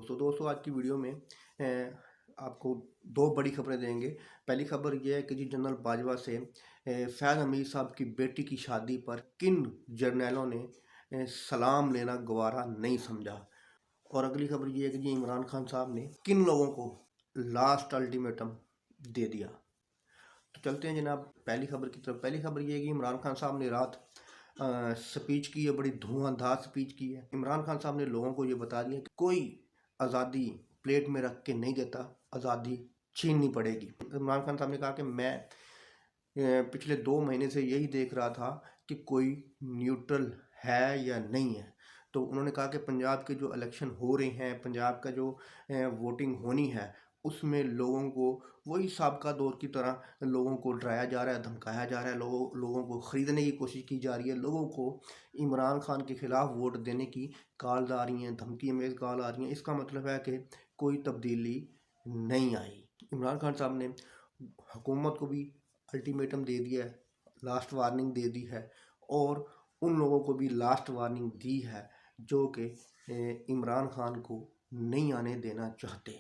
दोस्तों आज की वीडियो में आपको दो बड़ी खबरें देंगे। पहली खबर यह है कि जी जनरल बाजवा से फैज़ हमीद साहब की बेटी की शादी पर किन जर्नैलों ने सलाम लेना गवारा नहीं समझा। और अगली खबर यह है कि जी इमरान खान साहब ने किन लोगों को लास्ट अल्टीमेटम दे दिया। तो चलते हैं जनाब पहली खबर की तरफ। पहली खबर यह है कि इमरान खान साहब ने रात स्पीच की है, बड़ी धुआंधार स्पीच की है। इमरान खान साहब ने लोगों को ये बता दिया कि कोई आज़ादी प्लेट में रख के नहीं देता, आज़ादी छीननी पड़ेगी। इमरान खान साहब ने कहा कि मैं पिछले 2 महीने से यही देख रहा था कि कोई न्यूट्रल है या नहीं है। तो उन्होंने कहा कि पंजाब के जो इलेक्शन हो रहे हैं, पंजाब का जो वोटिंग होनी है, उसमें लोगों को वही साबका दौर की तरह लोगों को डराया जा रहा है, धमकाया जा रहा है, लोगों को ख़रीदने की कोशिश की जा रही है, लोगों को इमरान खान के ख़िलाफ़ वोट देने की कॉल आ रही हैं, धमकी में कॉल आ रही हैं। इसका मतलब है कि कोई तब्दीली नहीं आई। इमरान खान साहब ने हुकूमत को भी अल्टीमेटम दे दिया है, लास्ट वार्निंग दे दी है, और उन लोगों को भी लास्ट वार्निंग दी है जो कि इमरान खान को नहीं आने देना चाहते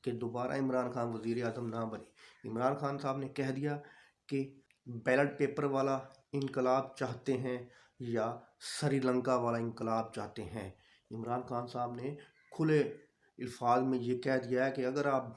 कि दोबारा इमरान खान वज़ीर आज़म ना बने। इमरान खान साहब ने कह दिया कि बैलेट पेपर वाला इनकलाब चाहते हैं या श्रीलंका वाला इनकलाब चाहते हैं। इमरान खान साहब ने खुले अल्फाज में ये कह दिया है कि अगर आप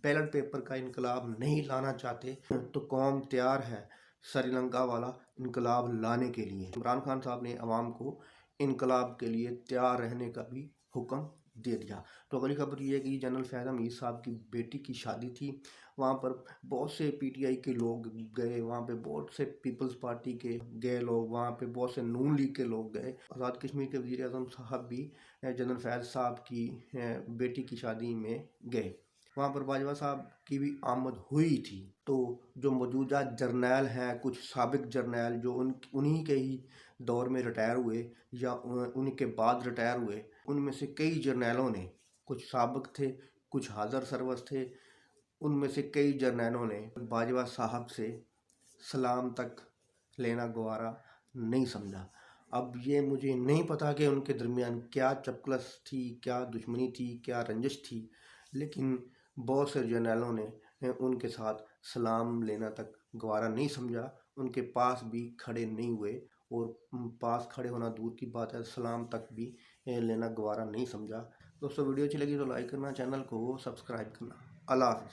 बैलेट पेपर का इनकलाब नहीं लाना चाहते तो कौम तैयार है श्रीलंका वाला इनकलाब लाने के लिए। इमरान खान साहब ने अवाम को इनकलाब के लिए तैयार रहने का भी हुक्म दे दिया। तो अगली खबर ये है कि जनरल फैज़ हमीद साहब की बेटी की शादी थी। वहाँ पर बहुत से पीटीआई के लोग गए, वहाँ पे बहुत से पीपल्स पार्टी के गए लोग, वहाँ पे बहुत से नून लीग के लोग गए। आज़ाद कश्मीर के वज़ीर आज़म साहब भी जनरल फैज़ साहब की बेटी की शादी में गए। वहाँ पर बाजवा साहब की भी आमद हुई थी। तो जो मौजूदा जर्नैल हैं, कुछ साबिक जर्नैल जो उन्हीं के ही दौर में रिटायर हुए या उन्हीं के बाद रिटायर हुए, उनमें से कई जर्नैलों ने, कुछ साबिक थे, कुछ हाज़र सर्विस थे, उनमें से कई जर्नैलों ने बाजवा साहब से सलाम तक लेना गवारा नहीं समझा। अब ये मुझे नहीं पता कि उनके दरमियान क्या चपकलस थी, क्या दुश्मनी थी, क्या रंजिश थी, लेकिन बहुत से जर्नैलों ने उनके साथ सलाम लेना तक गवारा नहीं समझा, उनके पास भी खड़े नहीं हुए, और पास खड़े होना दूर की बात है, सलाम तक भी लेना गवारा नहीं समझा। दोस्तों वीडियो अच्छी लगी तो लाइक करना, चैनल को सब्सक्राइब करना। अल्लाह हाफ़िज़।